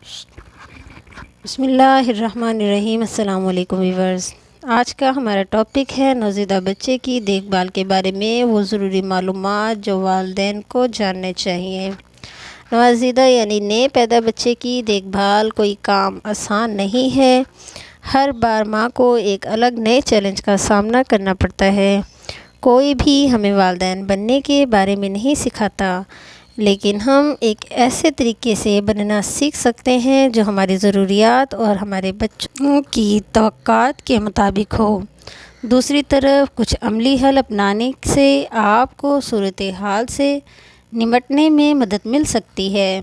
بسم اللہ الرحمن الرحیم۔ السلام علیکم ویورز۔ آج کا ہمارا ٹاپک ہے نوزائیدہ بچے کی دیکھ بھال کے بارے میں وہ ضروری معلومات جو والدین کو جاننے چاہیے۔ نوزائیدہ یعنی نئے پیدا بچے کی دیکھ بھال کوئی کام آسان نہیں ہے۔ ہر بار ماں کو ایک الگ نئے چیلنج کا سامنا کرنا پڑتا ہے۔ کوئی بھی ہمیں والدین بننے کے بارے میں نہیں سکھاتا، لیکن ہم ایک ایسے طریقے سے بننا سیکھ سکتے ہیں جو ہماری ضروریات اور ہمارے بچوں کی توقعات کے مطابق ہو۔ دوسری طرف کچھ عملی حل اپنانے سے آپ کو صورتحال سے نمٹنے میں مدد مل سکتی ہے،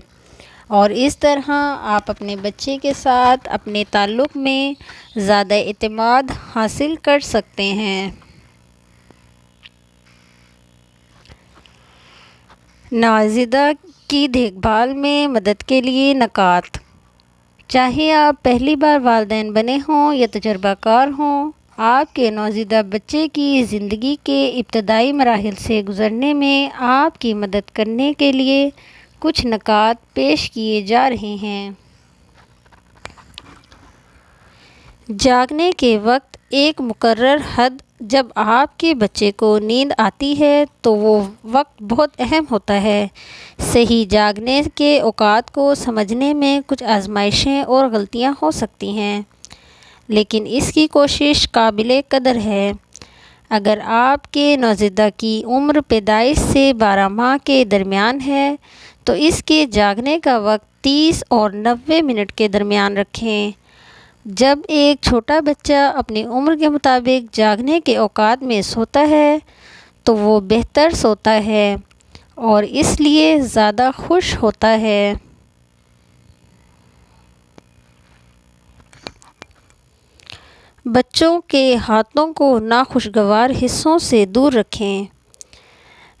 اور اس طرح آپ اپنے بچے کے ساتھ اپنے تعلق میں زیادہ اعتماد حاصل کر سکتے ہیں۔ نوزائیدہ کی دیکھ بھال میں مدد کے لیے نکات۔ چاہے آپ پہلی بار والدین بنے ہوں یا تجربہ کار ہوں، آپ کے نوزائیدہ بچے کی زندگی کے ابتدائی مراحل سے گزرنے میں آپ کی مدد کرنے کے لیے کچھ نکات پیش کیے جا رہے ہیں۔ جاگنے کے وقت ایک مقرر حد جب آپ کے بچے کو نیند آتی ہے تو وہ وقت بہت اہم ہوتا ہے۔ صحیح جاگنے کے اوقات کو سمجھنے میں کچھ آزمائشیں اور غلطیاں ہو سکتی ہیں، لیکن اس کی کوشش قابل قدر ہے۔ اگر آپ کے نوزائیدہ کی عمر پیدائش سے 12 ماہ کے درمیان ہے تو اس کے جاگنے کا وقت 30 اور 90 منٹ کے درمیان رکھیں۔ جب ایک چھوٹا بچہ اپنی عمر کے مطابق جاگنے کے اوقات میں سوتا ہے تو وہ بہتر سوتا ہے اور اس لیے زیادہ خوش ہوتا ہے۔ بچوں کے ہاتھوں کو ناخوشگوار حصوں سے دور رکھیں۔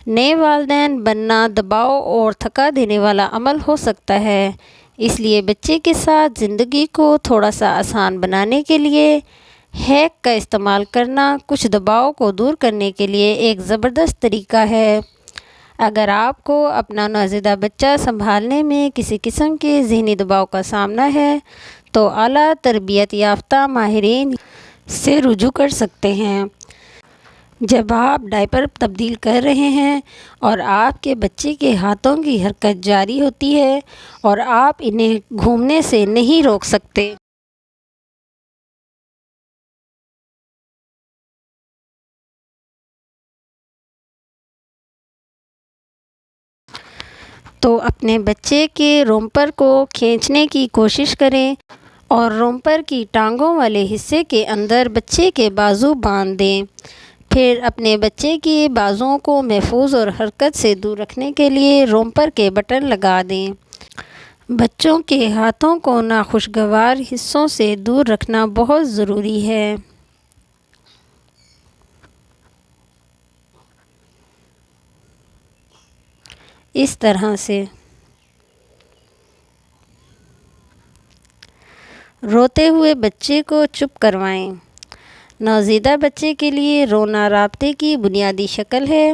نئے والدین بننا دباؤ اور تھکا دینے والا عمل ہو سکتا ہے، اس لیے بچے کے ساتھ زندگی کو تھوڑا سا آسان بنانے کے لیے ہیک کا استعمال کرنا کچھ دباؤ کو دور کرنے کے لیے ایک زبردست طریقہ ہے۔ اگر آپ کو اپنا نوزائیدہ بچہ سنبھالنے میں کسی قسم کے ذہنی دباؤ کا سامنا ہے تو اعلیٰ تربیت یافتہ ماہرین سے رجوع کر سکتے ہیں۔ جب آپ ڈائپر تبدیل کر رہے ہیں اور آپ کے بچے کے ہاتھوں کی حرکت جاری ہوتی ہے اور آپ انہیں گھومنے سے نہیں روک سکتے، تو اپنے بچے کے رومپر کو کھینچنے کی کوشش کریں اور رومپر کی ٹانگوں والے حصے کے اندر بچے کے بازو باندھ دیں۔ پھر اپنے بچے کے بازوؤں کو محفوظ اور حرکت سے دور رکھنے کے لیے رومپر کے بٹن لگا دیں۔ بچوں کے ہاتھوں کو ناخوشگوار حصوں سے دور رکھنا بہت ضروری ہے۔ اس طرح سے روتے ہوئے بچے کو چپ کروائیں۔ نوزائیدہ بچے کے لیے رونا رابطے کی بنیادی شکل ہے۔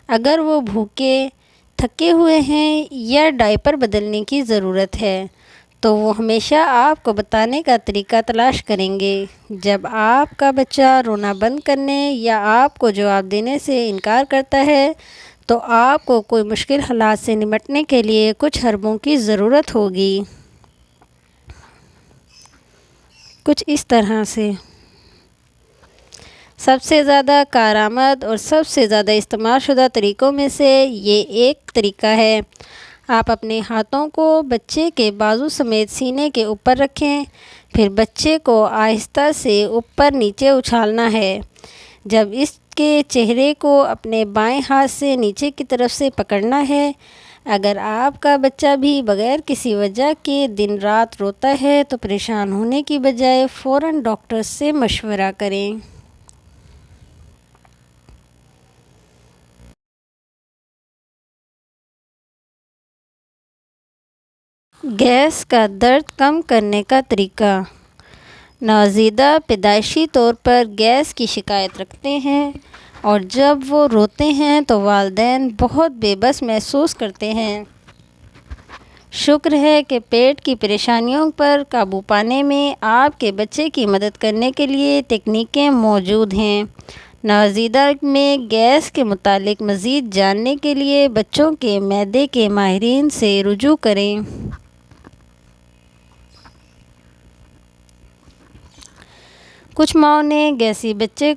اگر وہ بھوکے، تھکے ہوئے ہیں یا ڈائپر بدلنے کی ضرورت ہے تو وہ ہمیشہ آپ کو بتانے کا طریقہ تلاش کریں گے۔ جب آپ کا بچہ رونا بند کرنے یا آپ کو جواب دینے سے انکار کرتا ہے تو آپ کو کوئی مشکل حالات سے نمٹنے کے لیے کچھ حربوں کی ضرورت ہوگی۔ کچھ اس طرح سے سب سے زیادہ کارآمد اور سب سے زیادہ استعمال شدہ طریقوں میں سے یہ ایک طریقہ ہے۔ آپ اپنے ہاتھوں کو بچے کے بازو سمیت سینے کے اوپر رکھیں، پھر بچے کو آہستہ سے اوپر نیچے اچھالنا ہے۔ جب اس کے چہرے کو اپنے بائیں ہاتھ سے نیچے کی طرف سے پکڑنا ہے۔ اگر آپ کا بچہ بھی بغیر کسی وجہ کے دن رات روتا ہے تو پریشان ہونے کی بجائے فوراً ڈاکٹر سے مشورہ کریں۔ گیس کا درد کم کرنے کا طریقہ۔ نوزائیدہ پیدائشی طور پر گیس کی شکایت رکھتے ہیں اور جب وہ روتے ہیں تو والدین بہت بے بس محسوس کرتے ہیں۔ شکر ہے کہ پیٹ کی پریشانیوں پر قابو پانے میں آپ کے بچے کی مدد کرنے کے لیے تکنیکیں موجود ہیں۔ نوزائیدہ میں گیس کے متعلق مزید جاننے کے لیے بچوں کے معدے کے ماہرین سے رجوع کریں۔ کچھ ماؤں نے گیسی بچے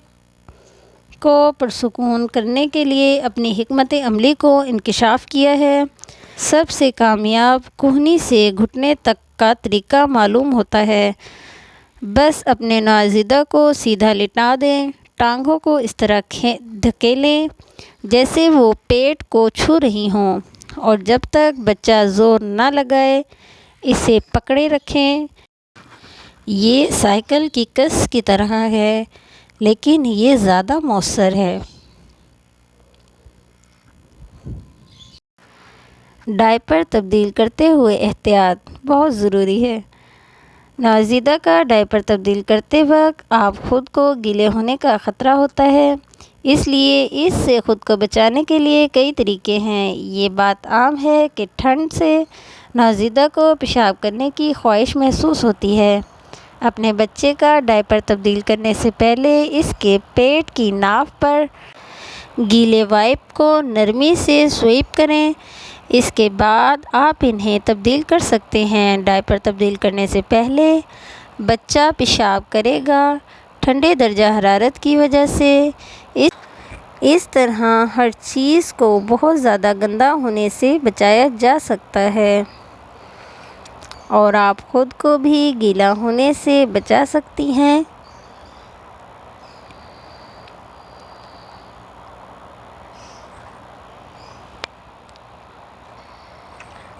کو پرسکون کرنے کے لیے اپنی حکمت عملی کو انکشاف کیا ہے۔ سب سے کامیاب کہنی سے گھٹنے تک کا طریقہ معلوم ہوتا ہے۔ بس اپنے نوزائیدہ کو سیدھا لٹا دیں، ٹانگوں کو اس طرح دھکیلیں جیسے وہ پیٹ کو چھو رہی ہوں، اور جب تک بچہ زور نہ لگائے اسے پکڑے رکھیں۔ یہ سائیکل کی کس کی طرح ہے، لیکن یہ زیادہ مؤثر ہے۔ ڈائپر تبدیل کرتے ہوئے احتیاط بہت ضروری ہے۔ نوزائیدہ کا ڈائپر تبدیل کرتے وقت آپ خود کو گیلے ہونے کا خطرہ ہوتا ہے، اس لیے اس سے خود کو بچانے کے لیے کئی طریقے ہیں۔ یہ بات عام ہے کہ ٹھنڈ سے نوزائیدہ کو پیشاب کرنے کی خواہش محسوس ہوتی ہے۔ اپنے بچے کا ڈائپر تبدیل کرنے سے پہلے اس کے پیٹ کی ناف پر گیلے وائپ کو نرمی سے سوئپ کریں، اس کے بعد آپ انہیں تبدیل کر سکتے ہیں۔ ڈائپر تبدیل کرنے سے پہلے بچہ پیشاب کرے گا، ٹھنڈے درجہ حرارت کی وجہ سے اس طرح ہر چیز کو بہت زیادہ گندا ہونے سے بچایا جا سکتا ہے، اور آپ خود کو بھی گیلا ہونے سے بچا سکتی ہیں۔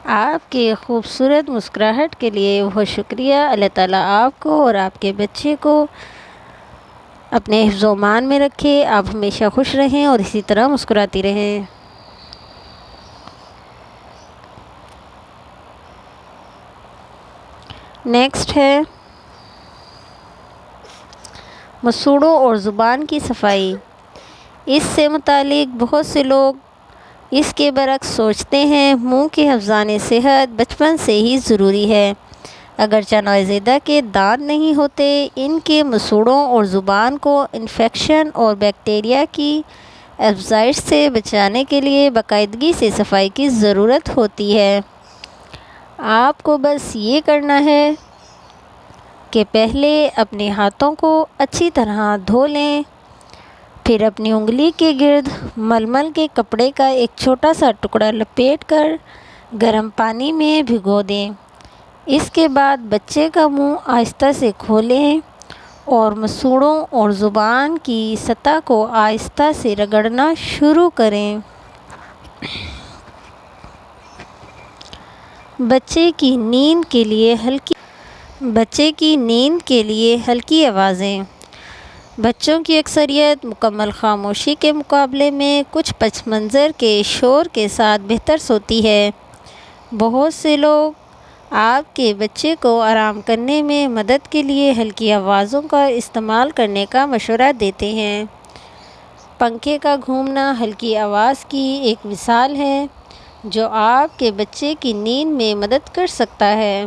آپ کی خوبصورت مسکراہٹ کے لیے بہت شکریہ۔ اللہ تعالیٰ آپ کو اور آپ کے بچے کو اپنے حفظ و امان میں رکھے، آپ ہمیشہ خوش رہیں اور اسی طرح مسکراتی رہیں۔ نیکسٹ ہے مسوڑوں اور زبان کی صفائی۔ اس سے متعلق بہت سے لوگ اس کے برعکس سوچتے ہیں۔ منہ کے حفظان صحت بچپن سے ہی ضروری ہے۔ اگرچہ نوزائیدہ کے دانت نہیں ہوتے، ان کے مسوڑوں اور زبان کو انفیکشن اور بیکٹیریا کی افزائش سے بچانے کے لیے باقاعدگی سے صفائی کی ضرورت ہوتی ہے۔ آپ کو بس یہ کرنا ہے کہ پہلے اپنے ہاتھوں کو اچھی طرح دھو لیں، پھر اپنی انگلی کے گرد ململ کے کپڑے کا ایک چھوٹا سا ٹکڑا لپیٹ کر گرم پانی میں بھگو دیں۔ اس کے بعد بچے کا منہ آہستہ سے کھولیں اور مسوڑوں اور زبان کی سطح کو آہستہ سے رگڑنا شروع کریں۔ بچے کی نیند کے لیے ہلکی آوازیں۔ بچوں کی اکثریت مکمل خاموشی کے مقابلے میں کچھ پس منظر کے شور کے ساتھ بہتر سوتی ہے۔ بہت سے لوگ آپ کے بچے کو آرام کرنے میں مدد کے لیے ہلکی آوازوں کا استعمال کرنے کا مشورہ دیتے ہیں۔ پنکھے کا گھومنا ہلکی آواز کی ایک مثال ہے جو آپ کے بچے کی نیند میں مدد کر سکتا ہے۔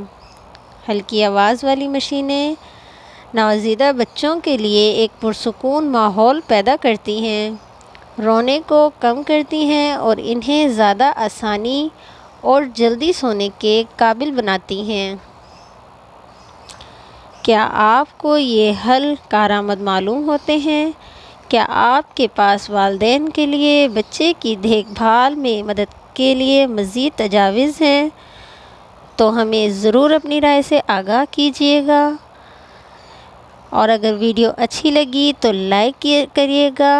ہلکی آواز والی مشینیں نوزائیدہ بچوں کے لیے ایک پرسکون ماحول پیدا کرتی ہیں، رونے کو کم کرتی ہیں اور انہیں زیادہ آسانی اور جلدی سونے کے قابل بناتی ہیں۔ کیا آپ کو یہ حل کارآمد معلوم ہوتے ہیں؟ کیا آپ کے پاس والدین کے لیے بچے کی دیکھ بھال میں مدد کے لیے مزید تجاویز ہیں؟ تو ہمیں ضرور اپنی رائے سے آگاہ کیجیے گا، اور اگر ویڈیو اچھی لگی تو لائک کریے گا۔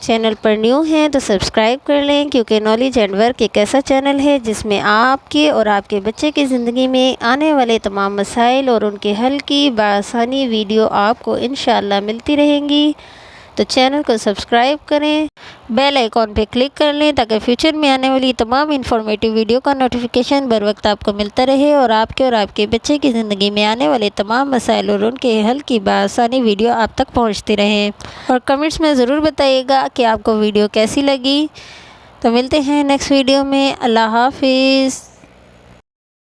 چینل پر نیو ہیں تو سبسکرائب کر لیں، کیونکہ نالج اینڈ ورک ایک ایسا چینل ہے جس میں آپ کے اور آپ کے بچے کی زندگی میں آنے والے تمام مسائل اور ان کے حل کی بآسانی ویڈیو آپ کو انشاءاللہ ملتی رہیں گی۔ تو چینل کو سبسکرائب کریں، بیل آئیکن پہ کلک کر لیں تاکہ فیوچر میں آنے والی تمام انفارمیٹیو ویڈیو کا نوٹیفیکیشن بر وقت آپ کو ملتا رہے، اور آپ کے بچے کی زندگی میں آنے والے تمام مسائل اور ان کے حل کی بآسانی ویڈیو آپ تک پہنچتی رہیں۔ اور کمنٹس میں ضرور بتائیے گا کہ آپ کو ویڈیو کیسی لگی۔ تو ملتے ہیں نیکسٹ ویڈیو میں۔ اللہ حافظ۔